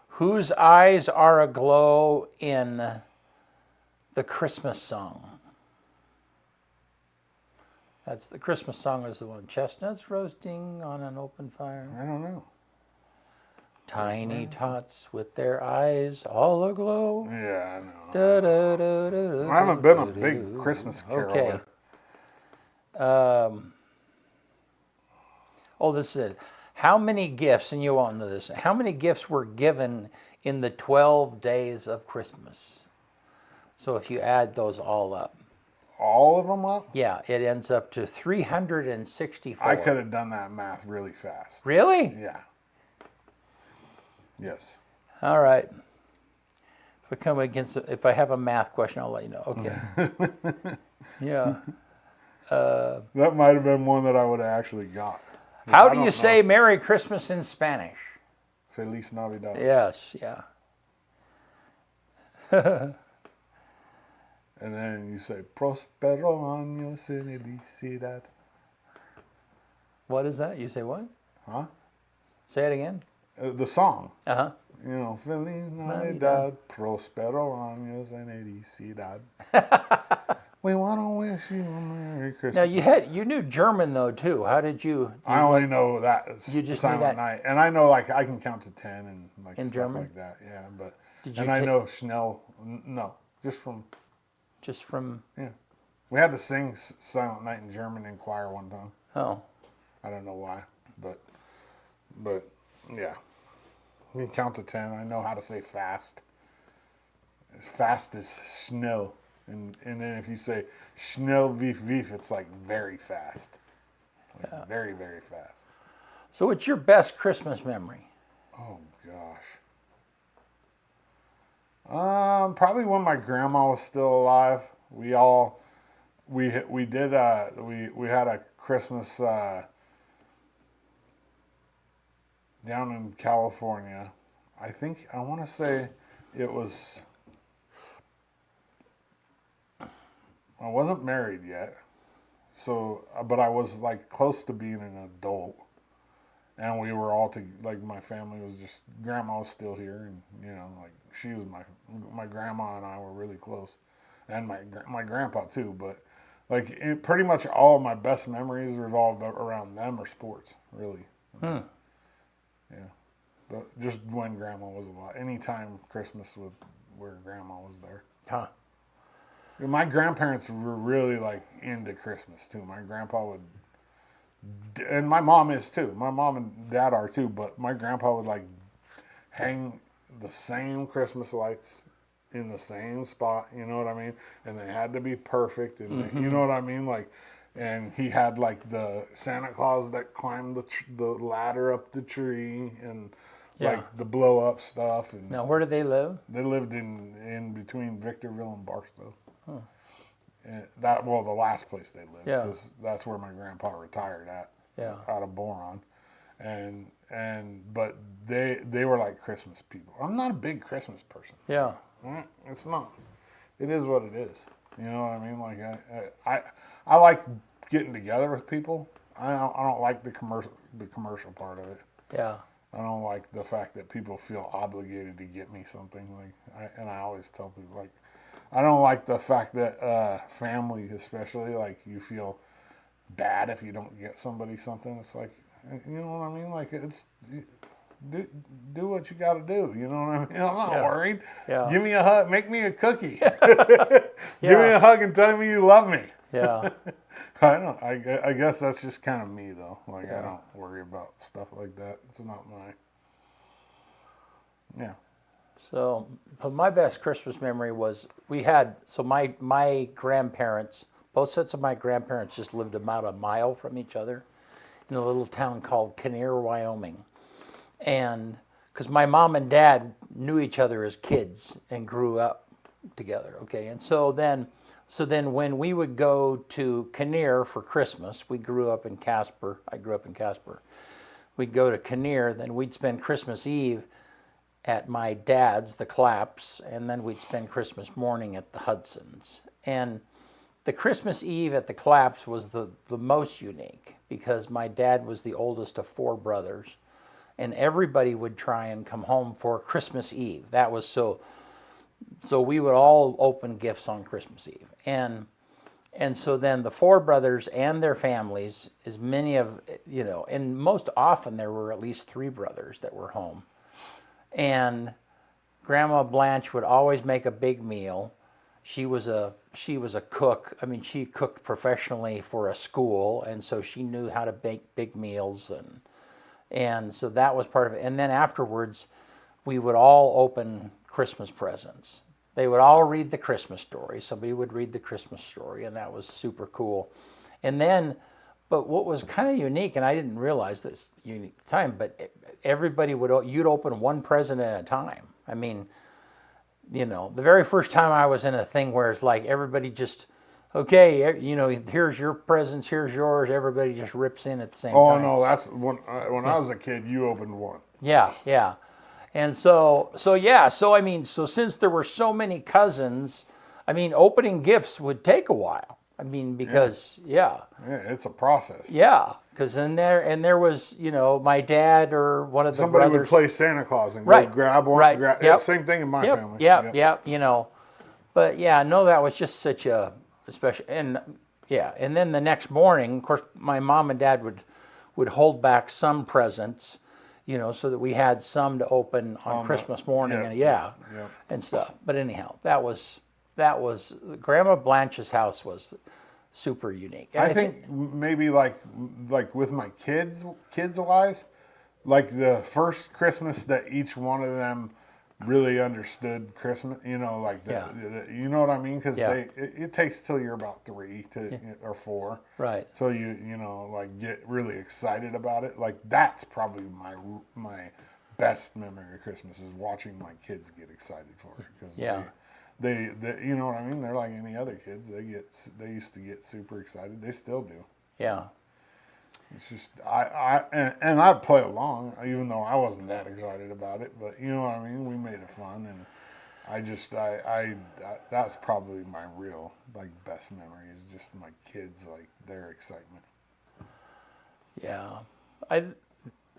Whose eyes are aglow in the Christmas song? That's the Christmas song is the one. Chestnuts roasting on an open fire. I don't know. Tiny tots with their eyes all aglow. Yeah, I know. Da, da, da, da, da, I haven't been a da, big da. Christmas caroler. Okay. This is it. How many gifts, and you won't know this, how many gifts were given in the 12 days of Christmas? So if you add those all up. All of them up? Yeah, it ends up to 364. I could have done that math really fast. Really? Yeah. Yes. All right. If I have a math question, I'll let you know. Okay. Yeah. That might have been one that I would have actually got. How I do don't you know. say Merry Christmas in Spanish? Feliz Navidad. Yes, yeah. And then you say Prospero año sin felicidad. What is that? You say what? Huh? Say it again. The song. Uh-huh. You know, Feliz Navidad, Prospero año sin felicidad. We want to wish you a Merry Christmas. Now you knew German though too. How did you? I only know that You just knew Silent that- Night, and I know like I can count to 10 and like In stuff German? like that. Yeah, but Did you and I ta- know Schnell. No, just from from we had to sing Silent Night in German in choir one time. oh I don't know why, but yeah, you can count to 10. I know how to say fast. As fast as snow. And then if you say schnell wie, it's like very fast. Like very, very fast. So what's your best Christmas memory? Oh, gosh. Probably when my grandma was still alive. We had a Christmas down in California. I want to say it was... I wasn't married yet, so but I was like close to being an adult, and we were all like my family was just grandma was still here, and you know like she was my grandma and I were really close, and my grandpa too. But like pretty much all of my best memories revolved around them or sports, really. Yeah, but just when grandma was alive, anytime Christmas was where grandma was there. Huh. My grandparents were really like into Christmas too. My grandpa would, and my mom is too. My mom and dad are too. But my grandpa would like hang the same Christmas lights in the same spot. You know what I mean? And they had to be perfect. And you know what I mean? Like, and he had like the Santa Claus that climbed the ladder up the tree and like the blow up stuff. And Now where do they live? they lived in between Victorville and Barstow. And the last place they lived, Yeah. because that's where my grandpa retired at, out of Boron, but they were like Christmas people. I'm not a big Christmas person. Yeah. It's not. It is what it is. You know what I mean? Like I like getting together with people. I don't like the commercial part of it. Yeah. I don't like the fact that people feel obligated to get me something. And I always tell people like. I don't like the fact that family, especially, like you feel bad if you don't get somebody something. It's like, you know what I mean? Like do what you got to do. You know what I mean? I'm not worried. Yeah. Give me a hug. Make me a cookie. Give me a hug and tell me you love me. Yeah. I guess that's just kind of me though. Like I don't worry about stuff like that. It's not yeah. So, but my best Christmas memory was my grandparents, both sets of my grandparents just lived about a mile from each other in a little town called Kinnear, Wyoming. And because my mom and dad knew each other as kids and grew up together, okay? And so then when we would go to Kinnear for Christmas, we grew up in Casper. I grew up in Casper. We'd go to Kinnear, then we'd spend Christmas Eve at my dad's, the Claps, and then we'd spend Christmas morning at the Hudsons. And the Christmas Eve at the Claps was the most unique because my dad was the oldest of 4 brothers, and everybody would try and come home for Christmas Eve. That was so we would all open gifts on Christmas Eve. And so then the 4 brothers and their families, as many of, you know, and most often there were at least 3 brothers that were home. And Grandma Blanche would always make a big meal. She was a cook. I mean, she cooked professionally for a school, and so she knew how to bake big meals, and so that was part of it. And then afterwards, we would all open Christmas presents. They would all read the Christmas story. Somebody would read the Christmas story, and that was super cool. And then, but what was kind of unique, and I didn't realize this unique at the time, but you'd open one present at a time. I mean, you know, the very first time I was in a thing where it's like everybody just okay, here's your presents, here's yours. Everybody just rips in at the same Oh time. no, that's when I was a kid. You opened one. Yeah, yeah. And so I mean, so since there were so many cousins, I mean, opening gifts would take a while. I mean, because Yeah, it's a process. because there was, my dad or one of the Somebody brothers would play Santa Claus and Right, go grab one. right, Yeah, yep. same thing in my Yep, family. yep, But yeah, no, that was just such a special, and then the next morning, of course, my mom and dad would hold back some presents, so that we had some to open on Christmas morning, yeah. and stuff. But anyhow, that was Grandma Blanche's house was super unique. And I think maybe like with my kids wise, like the first Christmas that each one of them really understood Christmas, you know what I mean? Because it takes till you're about 3 or 4, right. So you like get really excited about it. Like that's probably my best memory of Christmas is watching my kids get excited for it because they you know what I mean? They're like any other kids. They used to get super excited. They still do. Yeah. It's just and I'd play along even though I wasn't that excited about it. But you know what I mean? We made it fun, and I that's probably my real like best memory is just my kids, like their excitement. Yeah. The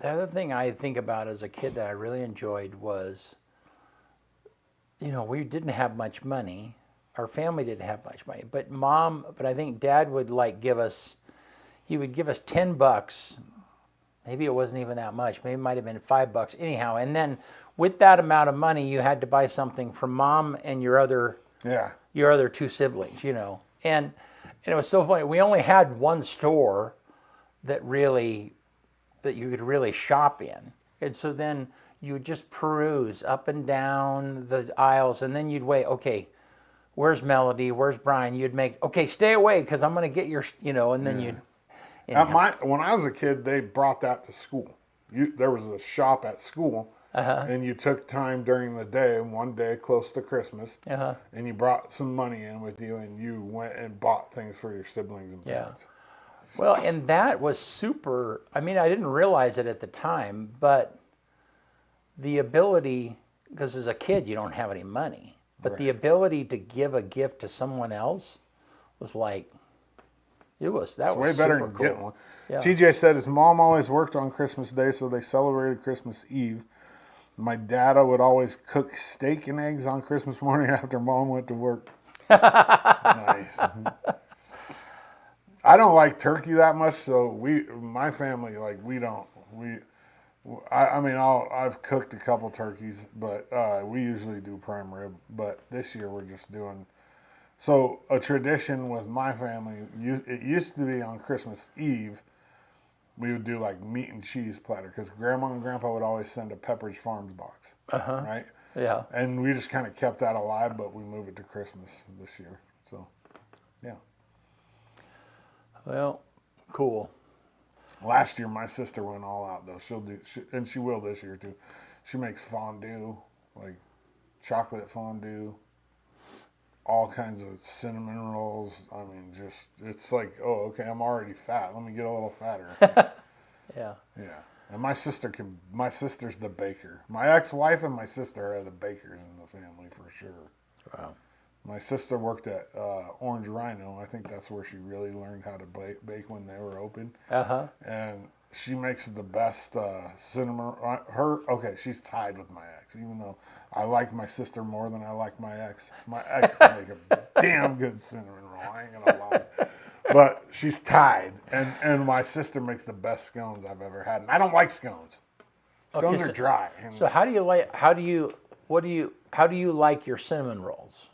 other thing I think about as a kid that I really enjoyed was, we didn't have much money. Our family didn't have much money, but I think Dad would he would give us $10. Maybe it wasn't even that much. Maybe it might have been $5 anyhow. And then with that amount of money, you had to buy something for Mom and your other 2 siblings, And it was so funny. We only had one store that you could really shop in. And so then you would just peruse up and down the aisles, and then you'd wait, okay, where's Melody? Where's Brian? You'd make, okay, stay away because I'm going to get your, and then you'd. When I was a kid, they brought that to school. There was a shop at school, and you took time during the day, one day close to Christmas, and you brought some money in with you, and you went and bought things for your siblings and parents. Well, and that was super. I mean, I didn't realize it at the time, but the ability, because as a kid you don't have any money, but the ability to give a gift to someone else was like, that was way better than cool. getting one. Yeah. TJ said his mom always worked on Christmas Day, so they celebrated Christmas Eve. My dada would always cook steak and eggs on Christmas morning after Mom went to work. Nice. I don't like turkey that much, so my family, like, we don't. I've cooked a couple turkeys, but we usually do prime rib. But this year we're just doing. So a tradition with my family, it used to be on Christmas Eve, we would do like meat and cheese platter because Grandma and Grandpa would always send a Pepperidge Farms box, right? Yeah. And we just kind of kept that alive, but we moved it to Christmas this year. So, yeah. Well, cool. Last year, my sister went all out, though. And she will this year, too. She makes fondue, like chocolate fondue, all kinds of cinnamon rolls. I mean, it's like, oh, okay, I'm already fat. Let me get a little fatter. Yeah. Yeah. And my sister's the baker. My ex-wife and my sister are the bakers in the family for sure. Wow. My sister worked at Orange Rhino. I think that's where she really learned how to bake when they were open. And she makes the best cinnamon. She's tied with my ex, even though I like my sister more than I like my ex. My ex can make a damn good cinnamon roll. I ain't gonna lie. But she's tied, and my sister makes the best scones I've ever had. And I don't like scones. Scones are dry. So how do you like your cinnamon rolls?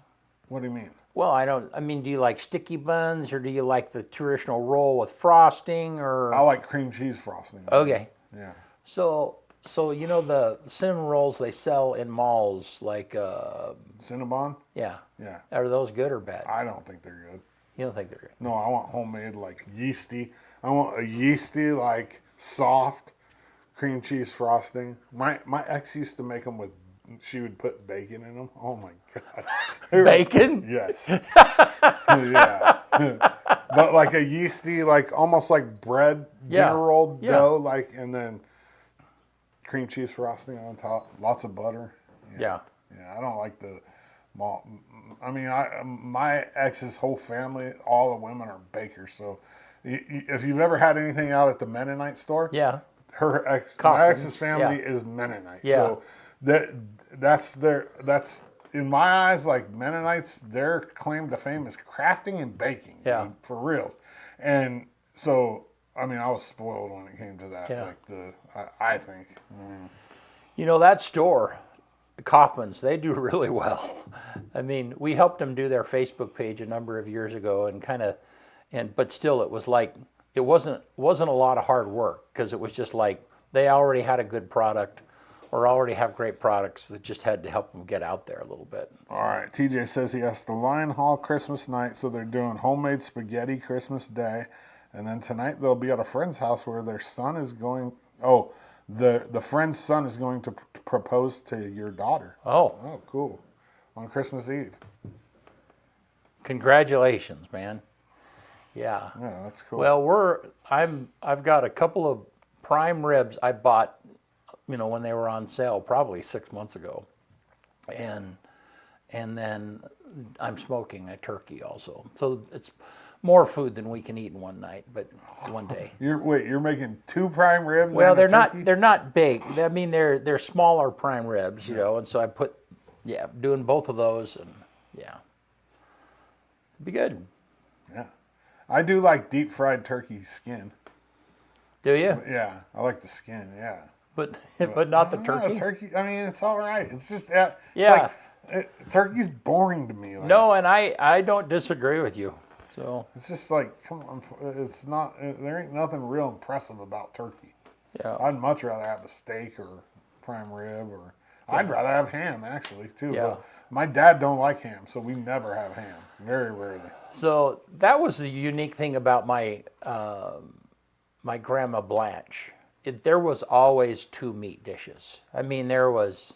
What do you mean? Well, do you like sticky buns or do you like the traditional roll with frosting or? I like cream cheese frosting. Okay. Yeah. So the cinnamon rolls they sell in malls like Cinnabon? Yeah. Yeah. Are those good or bad? I don't think they're good. You don't think they're good? No, I want homemade, like yeasty. I want a yeasty, like soft cream cheese frosting. My ex used to make them with. She would put bacon in them. Oh my god! Bacon? Yes. Yeah. but like a yeasty, like almost like bread, Yeah. dinner rolled Yeah. dough, like, and then cream cheese frosting on top, lots of butter. Yeah. Yeah, I don't like the malt. I mean, my ex's whole family, all the women are bakers. So, if you've ever had anything out at the Mennonite store, Yeah. my Coffins, ex's family yeah. is Mennonite. Yeah. So that's in my eyes, like Mennonites, their claim to fame is crafting and baking. Yeah. Dude, for real. And so, I mean, I was spoiled when it came to that. Yeah. Like I think. You know, that store, Kaufman's, they do really well. I mean, we helped them do their Facebook page a number of years ago, but still, it was like it wasn't a lot of hard work, because it was just like they already had a good product or already have great products that just had to help them get out there a little bit. All right. TJ says he has the Lion Hall Christmas night, so they're doing homemade spaghetti Christmas Day, and then tonight they'll be at a friend's house where their son is going. Oh, the friend's son is going to propose to your daughter. Oh, cool. On Christmas Eve. Congratulations, man. Yeah. Yeah, that's cool. Well, I've got a couple of prime ribs I bought, when they were on sale, probably 6 months ago, and then I'm smoking a turkey also. So it's more food than we can eat in one night, but one day. You're making 2 prime ribs? Well, and a turkey? they're not big. I mean, they're smaller prime ribs, and so I doing both of those, and yeah, it'd be good. Yeah. I do like deep fried turkey skin. Do you? Yeah, I like the skin, yeah. But not the turkey? Turkey, I mean, it's all right. It's just, it's Yeah. turkey's boring to me. Like, No, and I don't disagree with you. So it's just like, come on, it's not, there ain't nothing real impressive about turkey. yeah, I'd much rather have a steak or prime rib, or I'd rather have ham, actually, too. Yeah. But my dad don't like ham, so we never have ham, very rarely. so that was the unique thing about my my grandma Blanche. There was always 2 meat dishes. I mean, there was,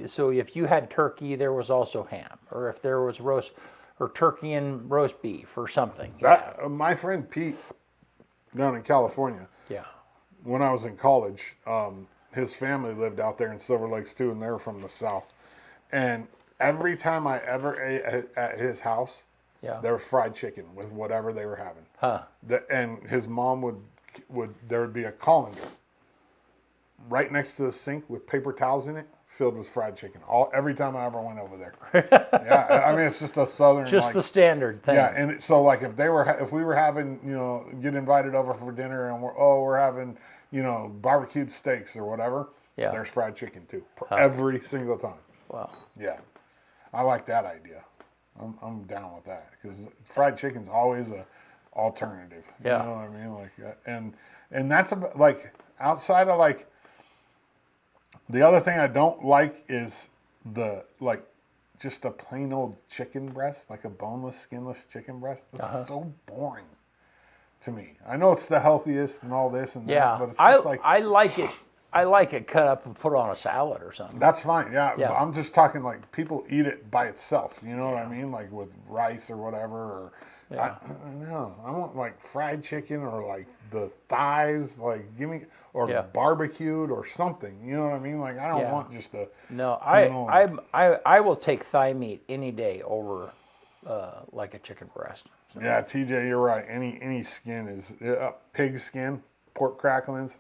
so if you had turkey, there was also ham, or if there was roast or turkey and roast beef or something. My friend Pete down in California, Yeah. when I was in college, his family lived out there in Silver Lakes too, and they were from the South. And every time I ever ate at his house, Yeah. there was fried chicken with whatever they were having. Huh. And his mom there would be a colander right next to the sink with paper towels in it, filled with fried chicken. Every time I ever went over there. Yeah, I mean, it's just a southern. Just the standard thing. Yeah, and so like if we were having, get invited over for dinner and we're having, barbecued steaks or whatever. Yeah. There's fried chicken too, every single time. Wow. Yeah, I like that idea. I'm down with that, because fried chicken's always a alternative. Yeah. You know what I mean? Like, and that's like outside of like. The other thing I don't like is just a plain old chicken breast, like a boneless, skinless chicken breast. That's so boring to me. I know it's the healthiest and all this and Yeah. that, but it's just like, I like it. I like it cut up and put on a salad or something. that's fine. Yeah, Yeah. But I'm just talking like people eat it by itself. You know what I mean? Like with rice or whatever. Or Yeah. I want like fried chicken or like the thighs. Like give me Yeah. barbecued or something. You know what I mean? Like I don't Yeah. want just a. No, know. I will take thigh meat any day over like a chicken breast. So, Yeah, TJ, you're right. Any skin is pig skin, pork cracklings,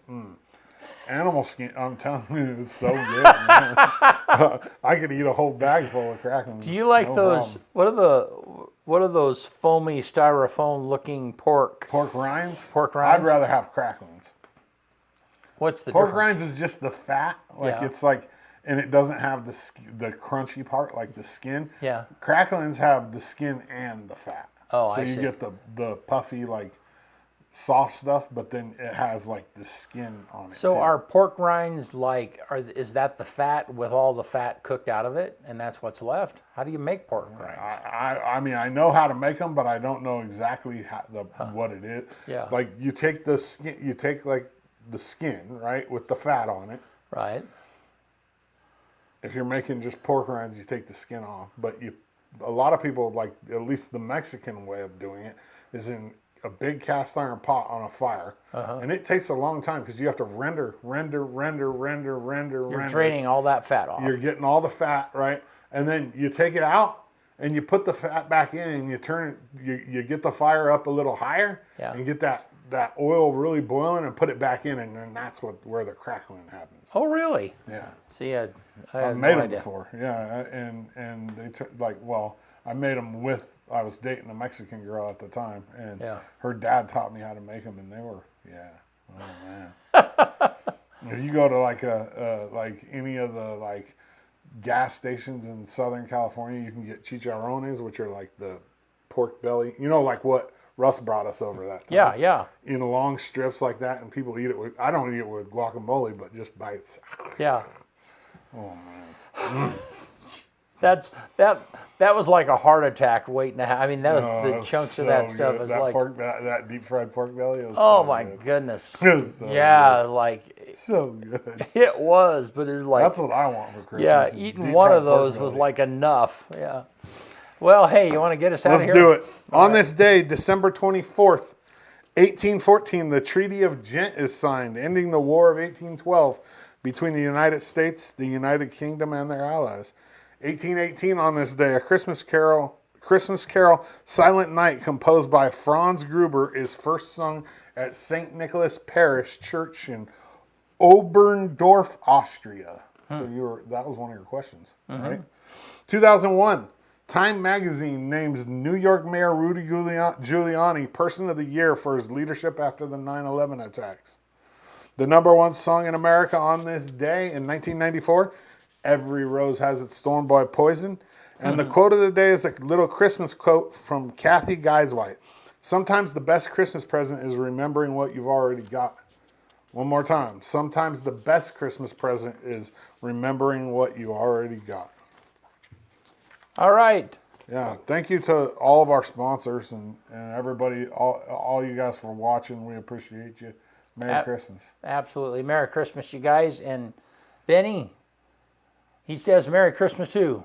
animal skin. I'm telling you, it's so good. Man. I could eat a whole bag full of cracklings. do you like no those? problem. What are those foamy styrofoam looking pork? Pork rinds? Pork rinds? I'd rather have cracklings. What's the Pork difference? rinds is just the fat, like Yeah. it's like, and it doesn't have the crunchy part like the skin. Yeah. Cracklings have the skin and the fat. Oh, so I you see. get the puffy like soft stuff, but then it has like the skin on it. So too. are pork rinds is that the fat with all the fat cooked out of it, and that's what's left? How do you make pork rinds? I mean, I know how to make them, but I don't know exactly what it is. Yeah. Like you take the skin, like the skin, right, with the fat on it. Right. If you're making just pork rinds, you take the skin off, but you a lot of people, like at least the Mexican way of doing it, is in a big cast iron pot on a fire, and it takes a long time because you have to render. You're draining all that fat off. You're getting all the fat, right? And then you take it out and you put the fat back in and you turn it, you get the fire up a little higher and get that oil really boiling and put it back in, and then that's where the crackling happens. Oh, really? Yeah. See, I I've had made no them idea. before. Yeah, and they took I made them I was dating a Mexican girl at the time, and her dad taught me how to make them, and they were, oh man. If you go to like like any of the like gas stations in Southern California, you can get chicharrones, which are like the pork belly, like what Russ brought us over that time. Yeah. In long strips like that, and people eat it with, I don't eat it with guacamole, but just bites. Yeah. Oh man. That was like a heart attack waiting to happen. I mean, that was the was chunks so of that stuff. good. Was That like, that deep fried pork belly. Was oh so my good. goodness. It was so yeah, good. like So good. it was, but it's like That's what I want for Christmas. yeah, is eating deep one fried of pork those was belly. like enough. Yeah. Well, hey, you want to get us out Let's of here? do it. On this day, December 24th, 1814, the Treaty of Ghent is signed, ending the War of 1812 between the United States, the United Kingdom, and their allies. 1818, on this day, a Christmas carol, Silent Night, composed by Franz Gruber, is first sung at St. Nicholas Parish Church in Oberndorf, Austria. So that was one of your questions, right? 2001, Time Magazine names New York Mayor Rudy Giuliani Person of the Year for his leadership after the 9/11 attacks. The number one song in America on this day in 1994, Every Rose Has Its Thorn by Poison. And the quote of the day is a little Christmas quote from Kathy Geiswhite. Sometimes the best Christmas present is remembering what you've already got. One more time. Sometimes the best Christmas present is remembering what you already got. All right. Yeah, thank you to all of our sponsors and everybody, all you guys for watching. We appreciate you. Merry Christmas. Absolutely. Merry Christmas, you guys. And Benny, he says Merry Christmas too.